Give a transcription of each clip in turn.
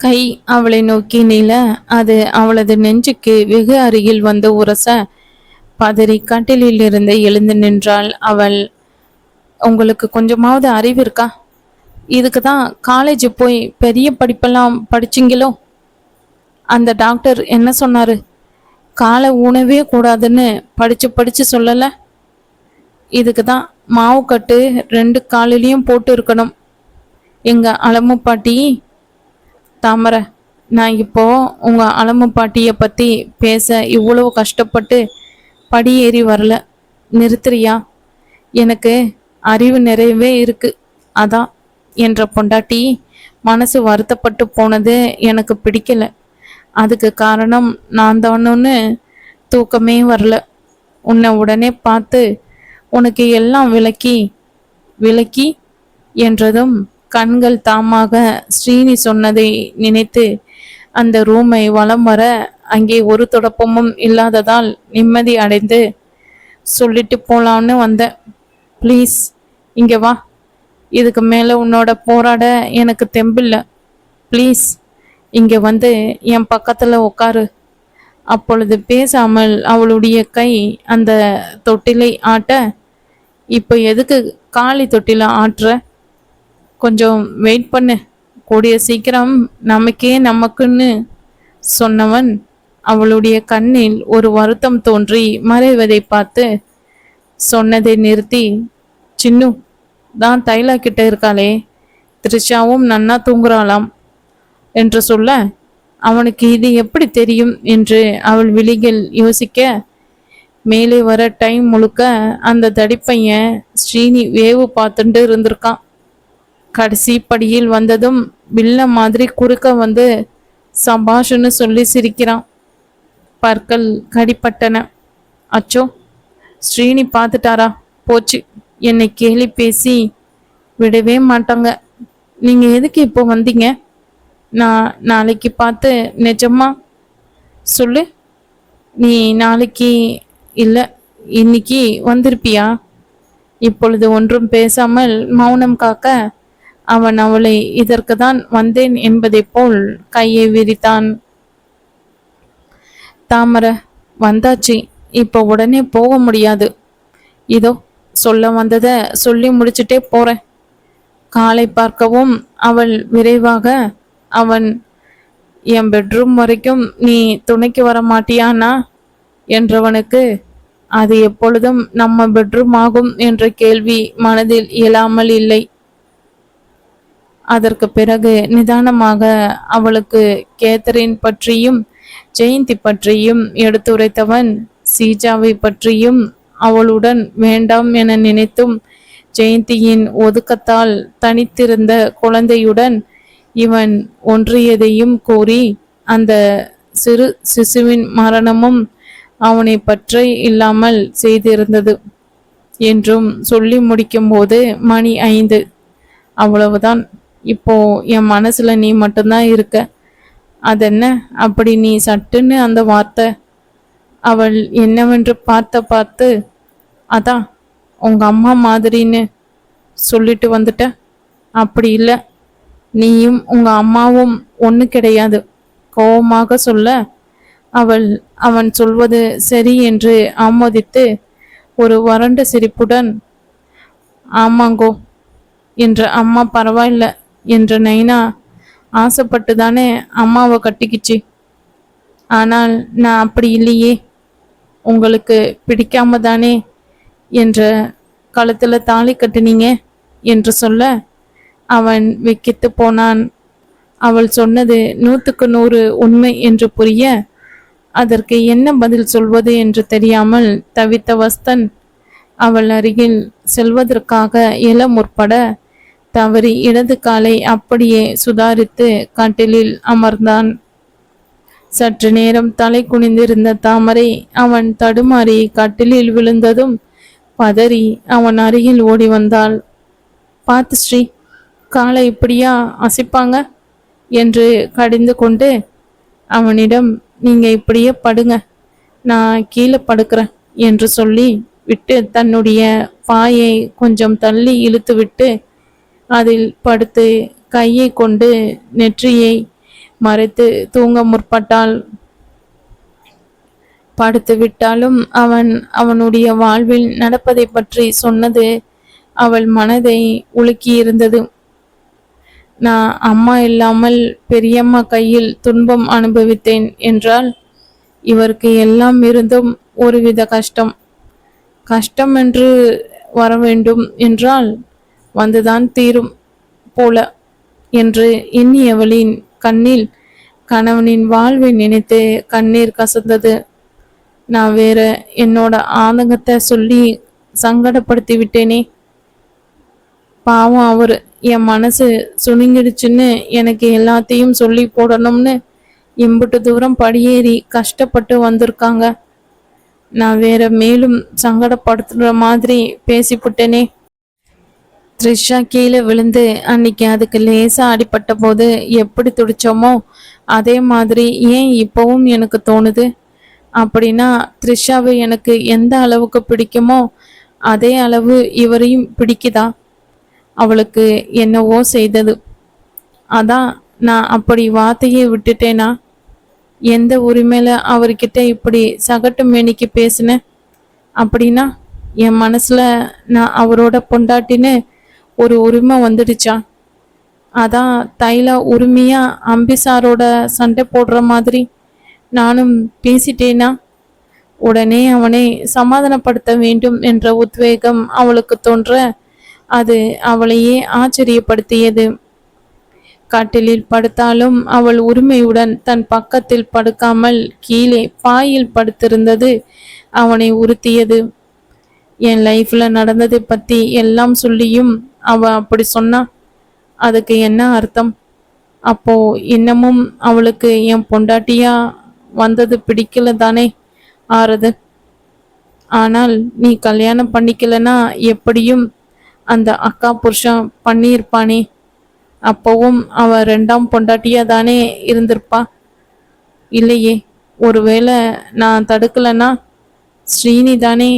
கை அவளை நோக்கி நீள அது அவளது நெஞ்சுக்கு வெகு அருகில் வந்து உரச பதறி கட்டிலில் இருந்து எழுந்து நின்றாள் அவள். உங்களுக்கு கொஞ்சமாவது அறிவு இருக்கா? இதுக்கு தான் காலேஜ் போய் பெரிய படிப்பெல்லாம் படிச்சிங்களோ? அந்த டாக்டர் என்ன சொன்னாரு? காலை ஊனவே கூடாதுன்னு படிச்சு படிச்சு சொல்லல? இதுக்கு தான் மாவு கட்டு 2 காலிலையும் போட்டு இருக்கணும். எங்க அலமு பாட்டி. தாமரை, நான் இப்போ உங்க அலமு பாட்டியை பத்தி பேச இவ்வளவு கஷ்டப்பட்டு படியேறி வரல. நிறுத்துறியா? எனக்கு அறிவு நிறையவே இருக்கு. அதான் என்ற பொண்டாட்டி மனசு வருத்தப்பட்டு போனது எனக்கு பிடிக்கல. அதுக்கு காரணம் நான் தானோன்னு தூக்கமே வரல. உன்னை உடனே பார்த்து உனக்கு எல்லாம் விளக்கி விளக்கி என்றதும் கண்கள் தாமாக ஸ்ரீனி சொன்னதை நினைத்து அந்த ரூமை வலம் வர அங்கே ஒரு தொடப்பமும் இல்லாததால் நிம்மதி அடைந்து சொல்லிட்டு போலான்னு வந்தேன். ப்ளீஸ் இங்கே வா. இதுக்கு மேலே உன்னோட போராட எனக்கு தெம்பில்லை. ப்ளீஸ் இங்கே வந்து என் பக்கத்தில் உட்காரு. அப்பொழுது பேசாமல் அவளுடைய கை அந்த தொட்டிலை ஆட்ட, இப்போ எதுக்கு காளி தொட்டில ஆட்டுற? கொஞ்சம் வெயிட் பண்ணு. கூடிய சீக்கிரம் நமக்குன்னு சொன்னவன் அவளுடைய கண்ணில் ஒரு வருத்தம் தோன்றி மறைவதை பார்த்து சொன்னதை நிறுத்தி, சின்னு தான் தைலா கிட்ட இருக்காளே, த்ரிஷாவும் நன்னா தூங்குறாளாம் என்று சொல்ல, அவனுக்கு இது எப்படி தெரியும் என்று அவள் விழிகள் யோசிக்க, மேலே வர டைம் முழுக்க அந்த தடிப்பையன் ஸ்ரீனி வேவு பார்த்துட்டு இருந்திருக்கான். கடைசி படியில் வந்ததும் வில்ல மாதிரி குறுக்க வந்து சபாஷுன்னு சொல்லி சிரிக்கிறான். பற்கள் கடிப்பட்டன. அச்சோ, ஸ்ரீனி பார்த்துட்டாரா? போச்சு, என்னை கேலி பேசி விடவே மாட்டாங்க. நீங்க எதுக்கு இப்போ வந்தீங்க? நான் நாளைக்கு பார்த்து நிஜமா சொல்லு. நீ நாளைக்கு இல்லை இன்னைக்கு வந்திருப்பியா? இப்பொழுது ஒன்றும் பேசாமல் மௌனம் காக்க அவன் அவளை இதற்கு தான் வந்தேன் என்பதை போல் கையை விரித்தான். தாமரை, வந்தாச்சு. இப்போ உடனே போக முடியாது. இதோ சொல்ல வந்ததை சொல்லி முடிச்சுட்டே போறேன். காலை பார்க்கவும் அவள் விரைவாக, அவன் என் பெட்ரூம் வரைக்கும் நீ துணைக்கு வர மாட்டியானா என்றவனுக்கு அது எப்பொழுதும் நம்ம பெட்ரூம் ஆகும் என்ற கேள்வி மனதில் இயலாமல் இல்லை. அதற்கு பிறகு நிதானமாக அவளுக்கு கேத்தரின் பற்றியும் ஜெயந்தி பற்றியும் எடுத்துரைத்தவன் சீஜாவை பற்றியும் அவளுடன் வேண்டாம் என நினைத்தும் ஜெயந்தியின் ஒதுக்கத்தால் தனித்திருந்த குழந்தையுடன் இவன் ஒன்றியதையும் கூறி அந்த சிறு சிசுவின் மரணமும் அவனை பற்றி இல்லாமல் செய்திருந்தது என்றும் சொல்லி முடிக்கும்போது மணி 5. அவ்வளவுதான். இப்போ என் மனசுல நீ மட்டும்தான் இருக்க. அதென்ன அப்படி நீ சட்டுன்னு அந்த வார்த்தை? அவள் என்னவென்று பார்த்து, அதான் உங்க அம்மா மாதிரின்னு சொல்லிட்டு வந்துட்ட. அப்படி இல்லை, நீயும் உங்க அம்மாவும் ஒன்று கிடையாது. கோபமாக சொல்ல அவன் சொல்வது சரி என்று ஆமோதித்து ஒரு வறண்ட சிரிப்புடன், ஆமாங்கோ என்ற அம்மா பரவாயில்ல என்ற நைனா ஆசைப்பட்டு தானே அம்மாவை கட்டிக்கிச்சு. ஆனால் நான் அப்படி இல்லையே, உங்களுக்கு பிடிக்காம தானே என்ற கழுத்துல தாலி கட்டினீங்க என்று சொல்ல அவன் வெக்கித்து போனான். அவள் சொன்னது 100க்கு 100 உண்மை என்று புரிய அதற்கு என்ன பதில் சொல்வது என்று தெரியாமல் தவித்த வஸ்தன் அவள் அருகில் செல்வதற்காக எழ முற்பட தவறி இடது காலை அப்படியே சுதாரித்து கட்டிலில் அமர்ந்தான். சற்று நேரம் தலை குனிந்திருந்த தாமரை அவன் தடுமாறி கட்டிலில் விழுந்ததும் பதறி அவன் அருகில் ஓடி வந்தாள். பார்த்து ஸ்ரீ, காலை இப்படியா அசைப்பாங்க என்று கடிந்து கொண்டு அவனிடம், நீங்க இப்படியே படுங்க, நான் கீழே படுக்கிறேன் என்று சொல்லி விட்டு தன்னுடைய பாயை கொஞ்சம் தள்ளி இழுத்துவிட்டு அதில் படுத்து கையை கொண்டு நெற்றியை மறைத்து தூங்க முற்பட்டாள். படுத்து விட்டாலும் அவனுடைய வாழ்வில் நடப்பதை பற்றி சொன்னது அவள் மனதை உலுக்கியிருந்தது. நான் அம்மா இல்லாமல் பெரியம்மா கையில் துன்பம் அனுபவித்தேன் என்றால் இவருக்கு எல்லாம் இருந்தும் ஒருவித கஷ்டம். கஷ்டம் என்று வர வேண்டும் என்றால் வந்துதான் தீரும் போல என்று எண்ணியவளின் கண்ணில் கணவனின் வாழ்வை நினைத்து கண்ணீர் கசந்தது. நான் வேற என்னோட ஆதங்கத்தை சொல்லி சங்கடப்படுத்தி விட்டேனே. பாவம் அவர் என் மனசு சுணுங்கிடுச்சுன்னு எனக்கு எல்லாத்தையும் சொல்லி போடணும்னு இம்புட்டு தூரம் படியேறி கஷ்டப்பட்டு வந்திருக்காங்க. நான் வேற மேலும் சங்கடப்படுத்துற மாதிரி பேசிவிட்டேனே. த்ரிஷா கீழே விழுந்து அன்னைக்கு அதுக்கு லேசா அடிபட்ட போது எப்படி துடிச்சோமோ அதே மாதிரி ஏன் இப்பவும் எனக்கு தோணுது. அப்படின்னா த்ரிஷாவை எனக்கு எந்த அளவுக்கு பிடிக்குமோ அதே அளவு இவரையும் பிடிக்குதா? அவளுக்கு என்னவோ செய்தது. அதான் நான் அப்படி வார்த்தையை விட்டுட்டேனா? எந்த உரிமையில அவர்கிட்ட இப்படி சகட்டு மேனிக்கு பேசினேன்? அப்படின்னா என் மனசுல நான் அவரோட பொண்டாட்டின்னு ஒரு உரிமை வந்துடுச்சா? அதான் தைலா உரிமையா அம்பிசாரோட சண்டை போடுற மாதிரி நானும் பேசிட்டேனா? உடனே அவனை சமாதானப்படுத்த வேண்டும் என்ற உத்வேகம் அவளுக்கு தோன்ற அது அவளையே ஆச்சரியப்படுத்தியது. கட்டிலில் படுத்தாலும் அவள் உரிமையுடன் தன் பக்கத்தில் படுக்காமல் கீழே பாயில் படுத்திருந்தது அவனை உறுத்தியது. என் லைஃப்ல நடந்ததை பத்தி எல்லாம் சொல்லியும் அவ அப்படி சொன்னா அதுக்கு என்ன அர்த்தம்? அப்போ இன்னமும் அவளுக்கு என் பொண்டாட்டியா வந்தது பிடிக்கல தானே ஆறுது. ஆனால் நீ கல்யாணம் பண்ணிக்கலனா எப்படியும் அந்த அக்கா புருஷன் பண்ணியிருப்பானே. அப்பவும் அவ ரெண்டாம் பொண்டாட்டியா தானே இருந்திருப்பா. இல்லையே, ஒருவேளை நான் தடுக்கலனா ஸ்ரீனி தானே.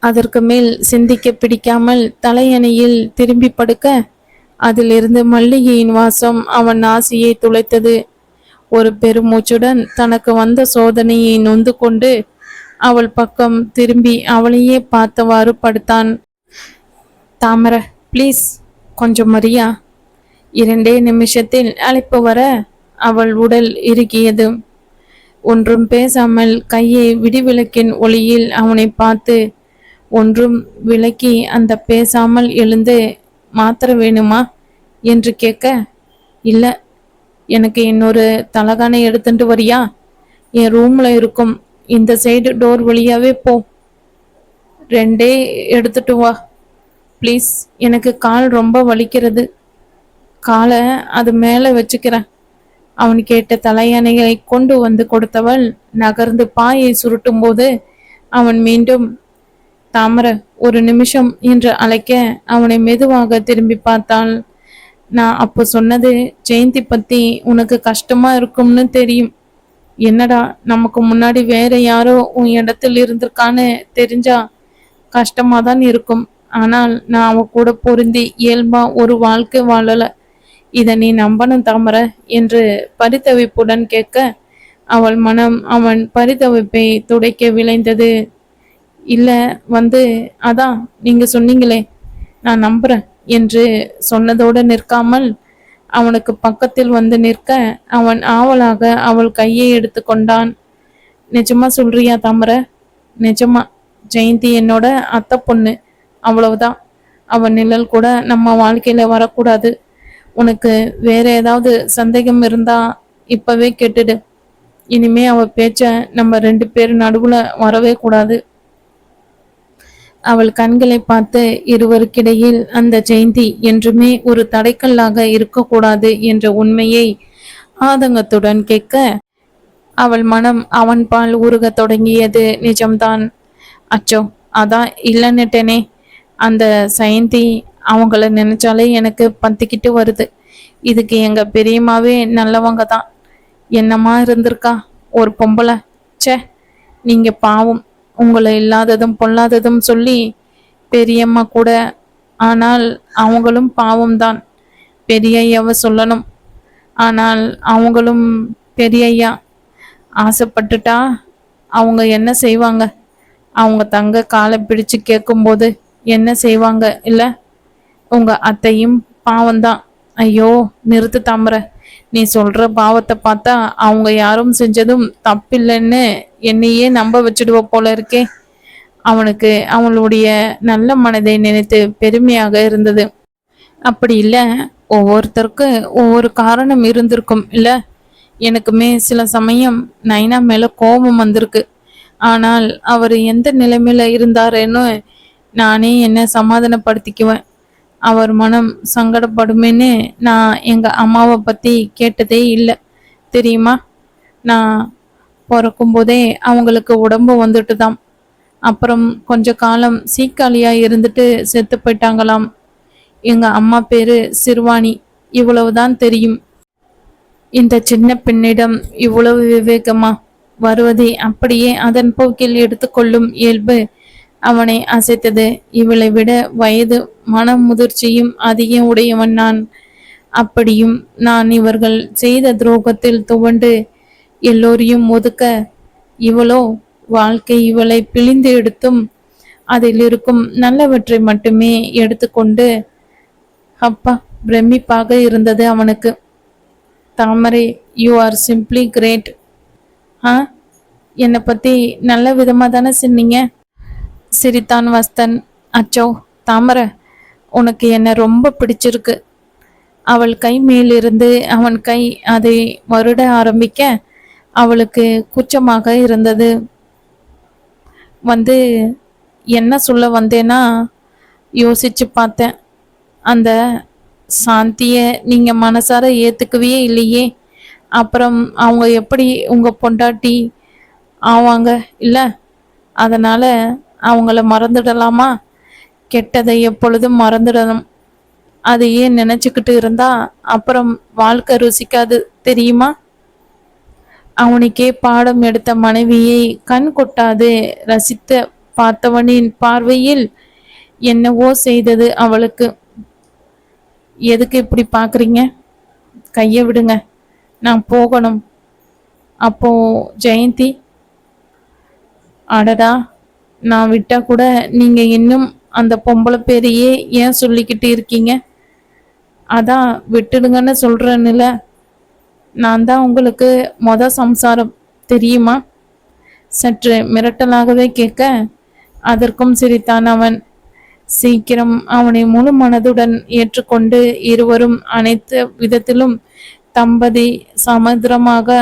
அதற்கு மேல் சிந்திக்க பிடிக்காமல் தலையணையில் திரும்பி படுக்க அதிலிருந்து மல்லிகையின் வாசம் அவன் நாசியை துளைத்தது. ஒரு பெருமூச்சுடன் தனக்கு வந்த சோதனையை நொந்து கொண்டு அவள் பக்கம் திரும்பி அவளையே பார்த்தவாறு படுத்தான். தாமரை, ப்ளீஸ் கொஞ்சம் மரியா. 2 நிமிஷத்தில் அழைப்பு வர அவள் உடல் இறுகியது. ஒன்றும் பேசாமல் கையை விடிவிளக்கின் ஒளியில் அவனை பார்த்து ஒன்றும் விளக்கி அந்த பேசாமல் எழுந்து மாத்திரை வேணுமா என்று கேட்க, இல்லை, எனக்கு இன்னொரு தலகாணை எடுத்துட்டு வரியா? என் ரூம்ல இருக்கும், இந்த சைடு டோர் வழியாவே போ. 2 எடுத்துட்டு வா ப்ளீஸ். எனக்கு கால் ரொம்ப வலிக்கிறது. காலை அது மேலே வச்சுக்கிறேன். அவன் கேட்ட தலையணைகளை கொண்டு வந்து கொடுத்தவள் நகர்ந்து பாயை சுருட்டும் போது அவன் மீண்டும் தாமரை, ஒரு நிமிஷம் என்று அழைக்க அவனை மெதுவாக திரும்பி பார்த்தாள். நான் அப்போ சொன்னது ஜெயந்தி பத்தி உனக்கு கஷ்டமா இருக்கும்னு தெரியும். என்னடா, நமக்கு முன்னாடி வேற யாரோ உன் இடத்தில் இருந்திருக்கான்னு தெரிஞ்சா கஷ்டமா தான் இருக்கும். ஆனால் நான் அவ கூட பொருந்தி இயல்பா ஒரு வாழ்க்கை வாழல. இதை நீ நம்பணும் தாமரை என்று பரிதவிப்புடன் கேட்க அவள் மனம் அவன் பரிதவிப்பை துடைக்க விளைந்தது. இல்லை, அதான் நீங்க சொன்னீங்களே, நான் நம்புறேன் என்று சொன்னதோடு நிற்காமல் அவனுக்கு பக்கத்தில் வந்து நிற்க அவன் ஆவலாக அவள் கையை எடுத்து கொண்டான். நிஜமா சொல்றியா தாமரை? நிஜமா. ஜெயந்தி என்னோட அத்தை பொண்ணு, அவ்வளவுதான். அவன் நிழல் கூட நம்ம வாழ்க்கையில வரக்கூடாது. உனக்கு வேற ஏதாவது சந்தேகம் இருந்தா இப்பவே கேட்டுடு. இனிமே அவ பேச்ச நம்ம 2 பேர் நடுவுல வரவே கூடாது. அவள் கண்களை பார்த்து இருவருக்கிடையில் அந்த ஜெயந்தி என்றுமே ஒரு தடைக்கல்லாக இருக்கக்கூடாது என்ற உண்மையை ஆதங்கத்துடன் கேட்க அவள் மனம் அவன் பால் உருக தொடங்கியது. நிஜம்தான். அச்சோ, அதான் இல்லைன்னுட்டேனே. அந்த ஜெயந்தி அவங்கள நினைச்சாலே எனக்கு பத்திக்கிட்டு வருது. இதுக்கு எங்க பெரியம்மாவே நல்லவங்க தான். என்னமா இருந்திருக்கா ஒரு பொம்பளை. சே, நீங்க பாவம். உங்களை இல்லாததும் பொல்லாததும் சொல்லி பெரியம்மா கூட. ஆனால் அவங்களும் பாவம்தான். பெரியய்யாவை சொல்லணும். ஆனால் அவங்களும் பெரியய்யா ஆசைப்பட்டுட்டா அவங்க என்ன செய்வாங்க? அவங்க தங்க காலை பிடிச்சு கேட்கும்போது என்ன செய்வாங்க இல்ல? உங்க அத்தையும் பாவம்தான். ஐயோ, நிறுத்து தாமரை. நீ சொல்ற பாவத்தை பார்த்தா அவங்க யாரும் செஞ்சதும் தப்பில்லைன்னு என்னையே நம்ப வச்சிடுவ போல இருக்கே. அவனுக்கு அவளுடைய நல்ல மனதை நினைத்து பெருமையாக இருந்தது. அப்படி இல்லை, ஒவ்வொருத்தருக்கும் ஒவ்வொரு காரணம் இருந்திருக்கும் இல்ல? எனக்குமே சில சமயம் நைனா மேல கோபம் வந்திருக்கு. ஆனால் அவர் எந்த நிலைமையில இருந்தாருன்னு நானே என்ன சமாதானப்படுத்திக்குவேன். அவர் மனம் சங்கடப்படுமேன்னு நான் எங்க அம்மாவை பத்தி கேட்டதே இல்லை தெரியுமா? நான் பிறக்கும்போதே அவங்களுக்கு உடம்பு வந்துட்டு தான். அப்புறம் கொஞ்ச காலம் சீக்காளியா இருந்துட்டு செத்து போயிட்டாங்களாம். எங்க அம்மா பேரு சிறுவாணி. இவ்வளவுதான் தெரியும். இந்த சின்ன பெண்ணிடம் இவ்வளவு விவேகமா? வருவதை அப்படியே அதன் போக்கில் எடுத்துக்கொள்ளும் இயல்பு அவனை அசைத்தது. இவளை விட வயது மன முதிர்ச்சியும் அதிகம் உடையவன் நான். அப்படியும் நான் இவர்கள் செய்த துரோகத்தில் துவண்டு எல்லோரையும் ஒதுக்க, இவளோ வாழ்க்கை இவளை பிழிந்து எடுத்தும் அதில் இருக்கும் நல்லவற்றை மட்டுமே எடுத்துக்கொண்டு, அப்பா, பிரமிப்பாக இருந்தது அவனுக்கு. தாமரை, யூ ஆர் சிம்பிளி கிரேட். ஆ, என்னை பற்றி நல்ல விதமாக தானே சொன்னீங்க? சிரித்தான் வஸ்தன். அச்சோ தாமரை, உனக்கு என்னை ரொம்ப பிடிச்சிருக்கு. அவள் கை மேலிருந்து அவன் கை அதை வருட ஆரம்பிக்க அவளுக்கு கூச்சமாக இருந்தது. வந்து என்ன சொல்ல வந்தேன்னா, யோசிச்சு பார்த்தேன். அந்த சாந்தியை நீங்கள் மனசார ஏற்றுக்கவே இல்லையே, அப்புறம் அவங்க எப்படி உங்கள் பொண்டாட்டி ஆவாங்க இல்லை? அதனால் அவங்கள மறந்துடலாமா? கெட்டதை எப்பொழுதும் மறந்துடணும். அதையே நினச்சிக்கிட்டு இருந்தா அப்புறம் வாழ்க்கை ருசிக்காது தெரியுமா? அவனுக்கே பாடம் எடுத்த மனைவியை கண் கொட்டாது ரசித்த பார்த்தவனின் பார்வையில் என்னவோ செய்தது அவளுக்கு. எதுக்கு இப்படி பார்க்குறீங்க? கையை விடுங்க, நான் போகணும். அப்போ ஜெயந்தி? அடடா, நான் விட்டா கூட நீங்க இன்னும் அந்த பொம்பளை பேரையே ஏன் சொல்லிக்கிட்டு இருக்கீங்க? அதான் விட்டுடுங்கன்னு சொல்றேன்னுல. நான் தான் உங்களுக்கு சம்சாரம் தெரியுமா? சற்று மிரட்டலாகவே கேட்க அதற்கும் சிரித்தான் அவன். சீக்கிரம் அவனை முழு மனதுடன் ஏற்றுக்கொண்டு இருவரும் அனைத்து விதத்திலும் தம்பதி சமுத்திரமாக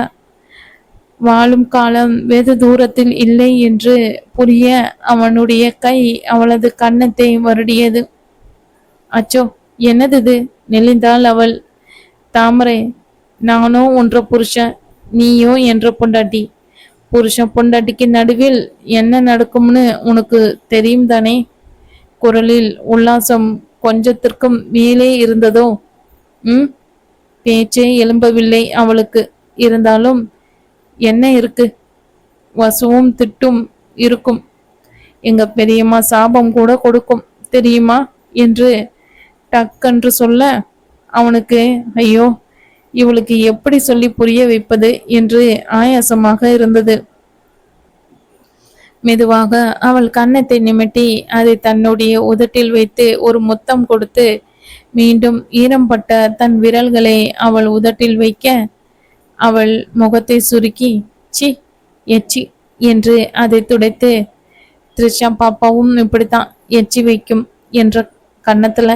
வாழும் காலம் வெகு தூரத்தில் இல்லை என்று புரிய அவனுடைய கை அவளது கன்னத்தை வருடியது. அச்சோ, என்னது? நெளிந்தாள் அவள். தாமரை, நானோ ஒன்ற புருஷன், நீயோ என்ற பொண்டாட்டி. புருஷன் பொண்டாட்டிக்கு நடுவில் என்ன நடக்கும்னு உனக்கு தெரியும் தானே? குரலில் உல்லாசம் கொஞ்சத்திற்கும் மேலே இருந்ததோ? பேச்சே எழும்பவில்லை அவளுக்கு. இருந்தாலும் என்ன இருக்கு? வசுவும் திட்டும் இருக்கும். எங்க பெரியம்மா சாபம் கூட கொடுக்கும் தெரியுமா என்று டக்கென்று சொல்ல அவனுக்கு ஐயோ, இவளுக்கு எப்படி சொல்லி புரிய வைப்பது என்று ஆயாசமாக இருந்தது. மெதுவாக அவள் கன்னத்தை நிமிட்டி அதை தன்னுடைய உதட்டில் வைத்து ஒரு முத்தம் கொடுத்து மீண்டும் ஈரம்பட்ட தன் விரல்களை அவள் உதட்டில் வைக்க அவள் முகத்தை சுருக்கி சி எச்சி என்று அதை துடைத்து, த்ரிஷா பாப்பாவும் இப்படித்தான் எச்சி வைக்கும் என்ற கன்னத்துல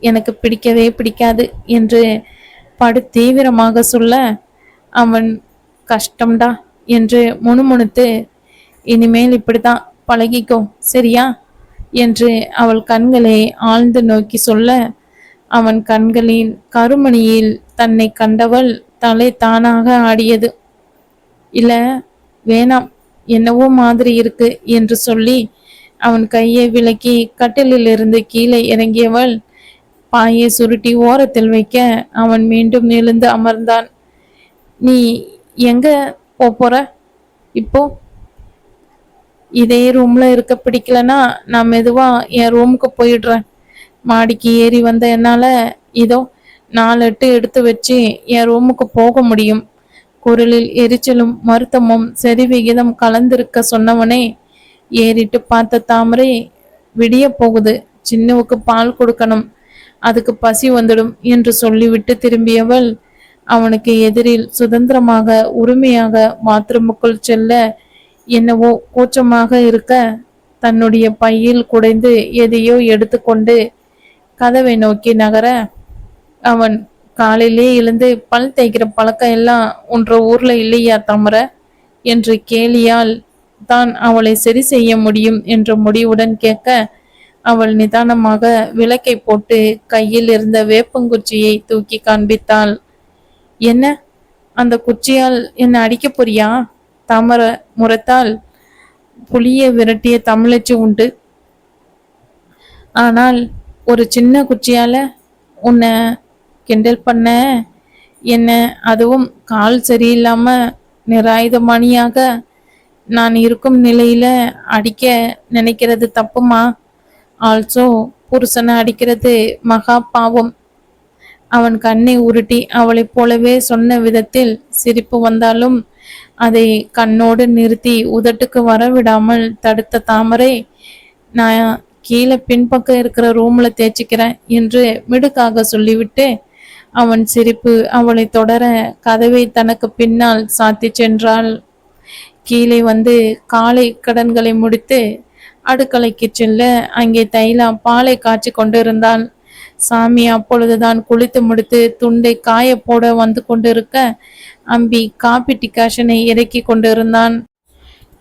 எனக்கு பிடிக்கவே பிடிக்காது என்று படு தீவிரமாக சொல்ல அவன் கஷ்டம்டா என்று முணுமுணுத்து, இனிமேல் இப்படித்தான் பழகிக்கோ சரியா என்று அவள் கண்களை ஆழ்ந்து நோக்கி சொல்ல அவன் கண்களின் கருமணியில் தன்னை கண்டவள் தலை தானாக ஆடியது. இல்ல வேணாம், என்னவோ மாதிரி இருக்கு என்று சொல்லி அவன் கையை விலக்கி கட்டிலிருந்து கீழே இறங்கியவள் பாயை சுருட்டி ஓரத்தில் வைக்க அவன் மீண்டும் எழுந்து அமர்ந்தான். நீ எங்க போற இப்போ? இதே ரூம்ல இருக்க பிடிக்கலனா நான் மெதுவா என் ரூமுக்கு போயிடுறேன். மாடிக்கு ஏறி வந்த என்னால இதோ 4 எடுத்து வச்சு என் ரூமுக்கு போக முடியும். குரலில் எரிச்சலும் வருத்தமும் சரிவிகிதம் கலந்திருக்க சொன்னவனே ஏறிட்டு பார்த்த தாமரை, விடிய போகுது, சின்னுவுக்கு பால் கொடுக்கணும், அதுக்கு பசி வந்துடும் என்று சொல்லிவிட்டு திரும்பியவள் அவனுக்கு எதிரில் சுதந்திரமாக உரிமையாக பாத்ரூமுக்குள் செல்ல என்னவோ கூச்சமாக இருக்க தன்னுடைய பையில் குடைந்து எதையோ எடுத்துக்கொண்டு கதவை நோக்கி நகர, அவன் காலையிலே எழுந்து பல் தேய்க்கிற பழக்கம் எல்லாம் ஒன்ற ஊர்ல இல்லையா தாமரை என்று கேலியால் தான் அவளை சரி செய்ய முடியும் என்ற முடிவுடன் கேட்க, அவள் நிதானமாக விளக்கை போட்டு கையில் இருந்த வேப்பங்குச்சியை தூக்கி காண்பித்தாள். என்ன, அந்த குச்சியால் என்ன அடிக்க போறியா? தாமரை முறைத்தால். புளிய விரட்டிய தமிழச்சி உண்டு, ஆனால் ஒரு சின்ன குச்சியால உன்னை கிண்டல் பண்ண என்ன, அதுவும் கால் சரியில்லாம நிராயுதபாணியாக நான் இருக்கும் நிலையில அடிக்க நினைக்கிறது தப்புமா? ஆல்சோ புருஷனை அடிக்கிறது மகா பாவம். அவன் கண்ணை உருட்டி அவளைப் போலவே சொன்ன விதத்தில் சிரிப்பு வந்தாலும் அதை கண்ணோடு நிறுத்தி உதட்டுக்கு வரவிடாமல் தடுத்த தாமரை, நான் கீழே பின்பக்கம் இருக்கிற ரூம்ல தேய்ச்சிக்கிறேன் என்று மிடுக்காக சொல்லிவிட்டு அவன் சிரிப்பு அவளை தொடர கதவை தனக்கு பின்னால் சாத்தி சென்றாள். கீழே வந்து காலை கடன்களை முடித்து அடுக்கலைக்கு செல்ல அங்கே தைலா பாலை காய்ச்சி கொண்டிருந்தான். சாமி அப்பொழுதுதான் குளித்து முடித்து துண்டை காய போட வந்து கொண்டிருக்க அம்பி காப்பி டிகாஷனை இறக்கி கொண்டிருந்தான்.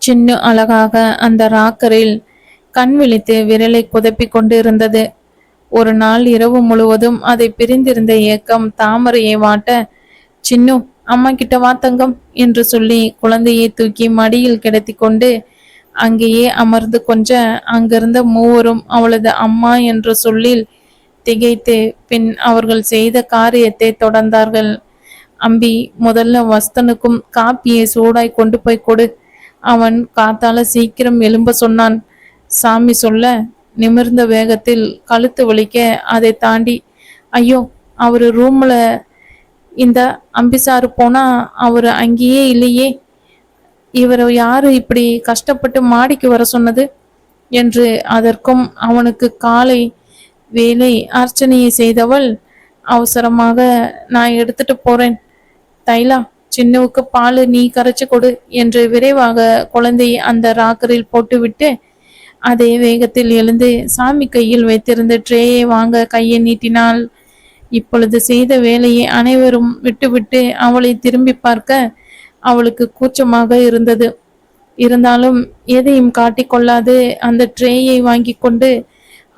சின்ன அழகாக அந்த ராக்கரில் கண் விழித்து விரலை குதப்பி கொண்டு இருந்தது. ஒரு நாள் இரவு முழுவதும் அதை பிரிந்திருந்த ஏக்கம் தாமரையை வாட்ட, சின்னு அம்மா கிட்ட வா தங்கம் என்று சொல்லி குழந்தையை தூக்கி மடியில் கிடத்தி கொண்டு அங்கேயே அமர்ந்து கொஞ்ச அங்கிருந்த மூவரும் அவளது அம்மா என்ற சொல்லில் திகைத்து பின் அவர்கள் செய்த காரியத்தை தொடர்ந்தார்கள். அம்பி, முதல்ல வஸ்தனுக்கும் காப்பியை சூடாய் கொண்டு போய் கொடு, அவன் காத்தால சீக்கிரம் எழும்ப சொன்னான். சாமி சொல்ல நிமிர்ந்த வேகத்தில் கழுத்து வலிக்க அதை தாண்டி, ஐயோ அவரு ரூம்ல இந்த அம்பிசாரு போனா அவரு அங்கேயே இல்லையே, இவரை யாரு இப்படி கஷ்டப்பட்டு மாடிக்கு வர சொன்னது என்று அதற்கும் அவனுக்கு காலை வேலை அர்ச்சனையை செய்தவள் அவசரமாக, நான் எடுத்துட்டு போறேன் தைலா, சின்னுவுக்கு பால் நீ கரைச்சு கொடு என்று விரைவாக குழந்தையை அந்த ராக்கரில் போட்டுவிட்டு அதே வேகத்தில் எழுந்து சாமி கையில் வைத்திருந்த ட்ரேயை வாங்க கையை நீட்டினாள். இப்பொழுது செய்த வேலையை அனைவரும் விட்டுவிட்டு அவளை திரும்பி பார்க்க அவளுக்கு கூச்சமாக இருந்தது. இருந்தாலும் எதையும் காட்டிக்கொள்ளாது அந்த ட்ரேயை வாங்கி கொண்டு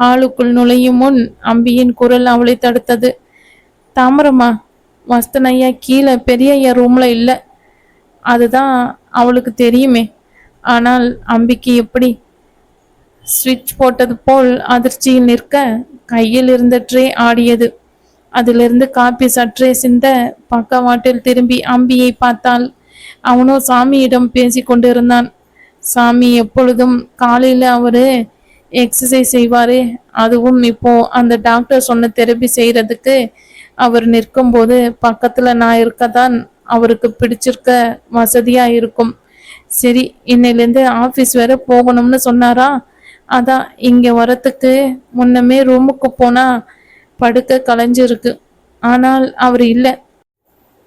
ஆளுக்குள் நுழையும் முன் அம்பியின் குரல் அவளை தடுத்தது. தாமரம்மா, வஸ்தனையா கீழே பெரிய ஐயா ரூம்ல இல்லை, அதுதான் அவளுக்கு தெரியுமே. ஆனால் அம்பிக்கு எப்படி? ஸ்விட்ச் போட்டது போல் அதிர்ச்சியில் நிற்க கையில் இருந்த ட்ரே ஆடியது. அதிலிருந்து காப்பி சற்றே சிந்த பக்கவாட்டில் திரும்பி அம்பியை பார்த்தாள். அவனோ சாமியிடம் பேசி கொண்டிருந்தான். சாமி எப்பொழுதும் காலையில் அவரு எக்ஸசைஸ் செய்வாரு, அதுவும் இப்போ அந்த டாக்டர் சொன்ன தெரப்பி செய்யறதுக்கு அவர் நிற்கும்போது பக்கத்துல நான் இருக்கதான் அவருக்கு பிடிச்சிருக்க வசதியா இருக்கும். சரி, இன்னையிலேருந்து ஆஃபீஸ் வேற போகணும்னு சொன்னாரா, அதான் இங்க வரத்துக்கு முன்னமே ரூமுக்கு போனா படுக்க கலைஞ்சிருக்கு. ஆனால் அவர் இல்லை,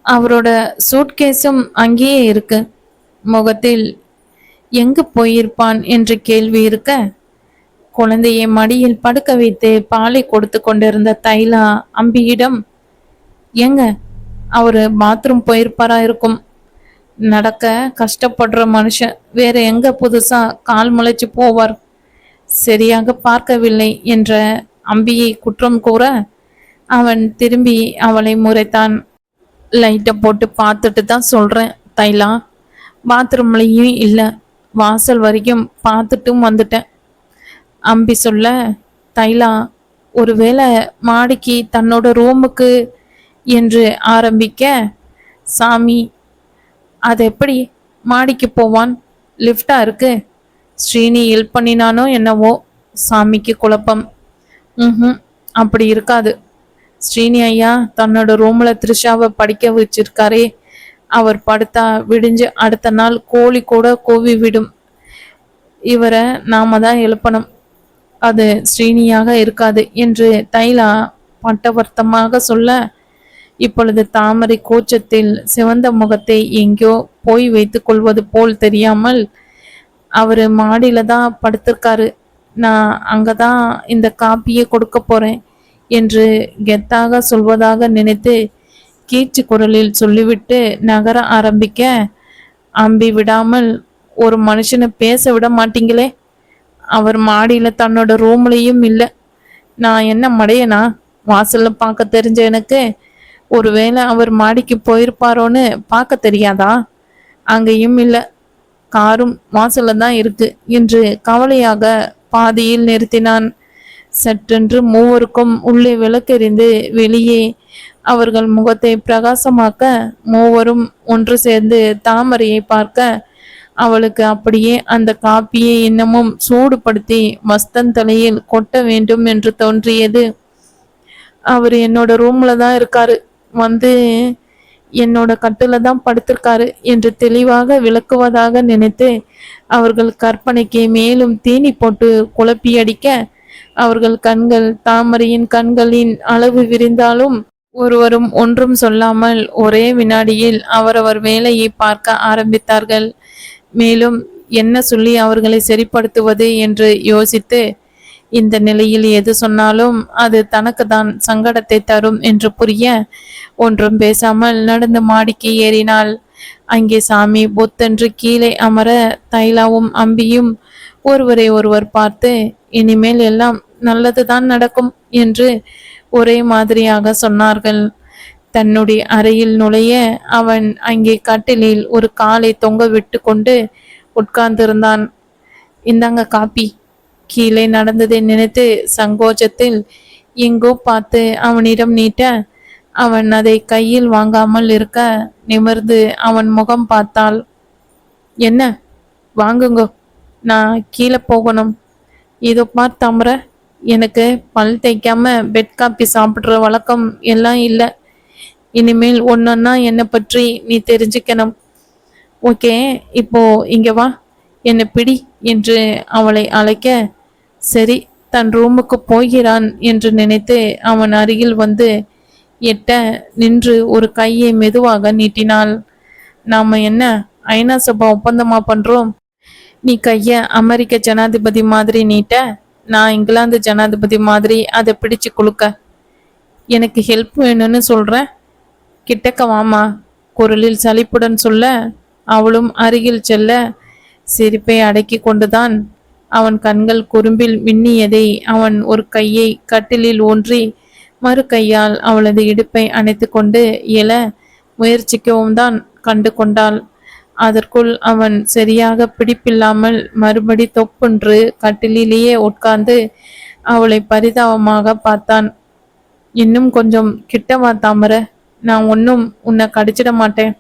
அவரோட சூட்கேஸும் அங்கேயே இருக்கு. முகத்தில் எங்கு போயிருப்பான் என்று கேள்வி இருக்க குழந்தையை மடியில் படுக்க வைத்து பாலை கொடுத்து கொண்டிருந்த தைலா அம்பியிடம், எங்க அவரு பாத்ரூம் போயிருப்பாரா இருக்கும், நடக்க கஷ்டப்படுற மனுஷன் வேற எங்க புதுசா கால் முளைச்சு போவார், சரியாக பார்க்கவில்லை என்ற அம்பியை குற்றம் கூற அவன் திரும்பி அவளை முறைத்தான். லைட்டை போட்டு பார்த்துட்டு தான் சொல்றேன் தைலா, பாத்ரூம்லையும் இல்லை, வாசல் வரைக்கும் பார்த்துட்டும் வந்துட்டேன். அம்பி சொல்ல தைலா ஒருவேளை மாடிக்கு தன்னோட ரூமுக்கு என்று ஆரம்பிக்க, சாமி அது எப்படி மாடிக்கு போவான், லிஃப்டா இருக்கு, ஸ்ரீனி ஹெல்ப் பண்ணினானோ என்னவோ. சாமிக்கு குழப்பம். அப்படி இருக்காது, ஸ்ரீனி ஐயா தன்னோட ரூம்ல த்ரிஷாவை படிக்க வச்சிருக்காரே, அவர் படுத்தா விடிஞ்சு அடுத்த நாள் கோழி கூட கூவி விடும். இவரை நாம தான் எழுப்பணும், அது ஸ்ரீனியாக இருக்காது என்று தைலா பட்டவர்த்தமாக சொல்ல, இப்பொழுது தாமரை கூச்சத்தில் சிவந்த முகத்தை எங்கோ போய் வைத்துக் கொள்வது போல் தெரியாமல், அவரு மாடியில தான் படுத்திருக்காரு, நான் அங்கதான் இந்த காப்பியை கொடுக்க போறேன் என்று கெத்தாக சொல்வதாக நினைத்து கீச்சு குரலில் சொல்லிவிட்டு நகர ஆரம்பிக்க, அம்பி விடாமல், ஒரு மனுஷனை பேச விட மாட்டீங்களே, அவர் மாடியில தன்னோட ரூம்லையும் இல்லை, நான் என்ன மடையனா, வாசல்ல பார்க்க தெரிஞ்ச எனக்கு ஒருவேளை அவர் மாடிக்கு போயிருப்பாரோன்னு பார்க்க தெரியாதா, அங்கேயும் இல்லை, காரும் வாசல்ல தான் இருக்கு என்று கவலையாக பாதியில் நிறுத்தினான். சற்றென்று மூவருக்கும் உள்ளே விளக்கெறிந்து வெளியே அவர்கள் முகத்தை பிரகாசமாக்க, மூவரும் ஒன்று சேர்ந்து தாமரையை பார்க்க, அவளுக்கு அப்படியே அந்த காப்பியை இன்னமும் சூடுபடுத்தி மஸ்தன் தலையில் கொட்ட வேண்டும் என்று தோன்றியது. அவர் என்னோட ரூம்ல தான் இருக்காரு, வந்து என்னோட கட்டுல தான் படுத்திருக்காரு என்று தெளிவாக விளக்குவதாக நினைத்து அவர்கள் கற்பனைக்கு மேலும் தீனி போட்டு குழப்பி அடிக்க, அவர்கள் கண்கள் தாமரையின் கண்களின் அளவு விரிந்தாலும் ஒருவரும் ஒன்றும் சொல்லாமல் ஒரே வினாடியில் அவரவர் வேலையை பார்க்க ஆரம்பித்தார்கள். மேலும் என்ன சொல்லி அவர்களை சரிப்படுத்துவது என்று யோசித்து, இந்த நிலையில் எது சொன்னாலும் அது தனக்கு தான் சங்கடத்தை தரும் என்று புரிய ஒன்றும் பேசாமல் நடந்து மாடிக்கு ஏறினாள். அங்கே சாமி புத்தென்று கீழே அமர தைலாவும் அம்பியும் ஒருவரை ஒருவர் பார்த்து, இனிமேல் எல்லாம் நல்லதுதான் நடக்கும் என்று ஒரே மாதிரியாக சொன்னார்கள். தன்னுடைய அறையில் நுழைய அவன் அங்கே கட்டிலில் ஒரு காலை தொங்க விட்டு கொண்டு உட்கார்ந்திருந்தான். இந்தாங்க காப்பி. கீழே நடந்ததை நினைத்து சங்கோச்சத்தில் எங்கோ பார்த்து அவனிடம் நீட்ட, அவன் அதை கையில் வாங்காமல் இருக்க நிமிர்ந்து அவன் முகம் பார்த்தாள். என்ன, வாங்குங்கோ, நான் கீழே போகணும். இதோ பார் தாமரை, எனக்கு பல் தேய்க்காம பெட் காப்பி சாப்பிட்ற வழக்கம் எல்லாம் இல்லை. இனிமேல் ஒன்னொன்னா என்னை பற்றி நீ தெரிஞ்சுக்கணும். ஓகே, இப்போ இங்க வா, என்னை பிடி என்று அவளை அழைக்க, சரி தன் ரூமுக்கு போகிறான் என்று நினைத்து அவன் அருகில் வந்து எட்ட நின்று ஒரு கையை மெதுவாக நீட்டினாள். நாம என்ன ஐநா சபா ஒப்பந்தமா பண்றோம்? நீ கைய அமெரிக்க ஜனாதிபதி மாதிரி நீட்ட, நான் இங்கிலாந்து ஜனாதிபதி மாதிரி அதை பிடிச்சு குலுக்க. எனக்கு ஹெல்ப் வேணும்னு சொல்றேன், கிட்டக்க வாமா குரலில் சலிப்புடன் சொல்ல, அவளும் அருகில் செல்ல சிரிப்பை அடக்கி கொண்டுதான் அவன் கண்கள் குறும்பில் மின்னியதை அவன் ஒரு கையை கட்டிலில் ஊன்றி மறு கையால் அவளது இடுப்பை அணைத்து கொண்டு எழ முயற்சிக்கவும் தான் கண்டு கொண்டாள். அதற்குள் அவன் சரியாக பிடிப்பில்லாமல் மறுபடி தொப்புன்று கட்டிலேயே உட்கார்ந்து அவளை பரிதாபமாக பார்த்தான். இன்னும் கொஞ்சம் கிட்டவா தாமரை, நான் ஒன்னும் உன்னை கடிச்சிட மாட்டேன்.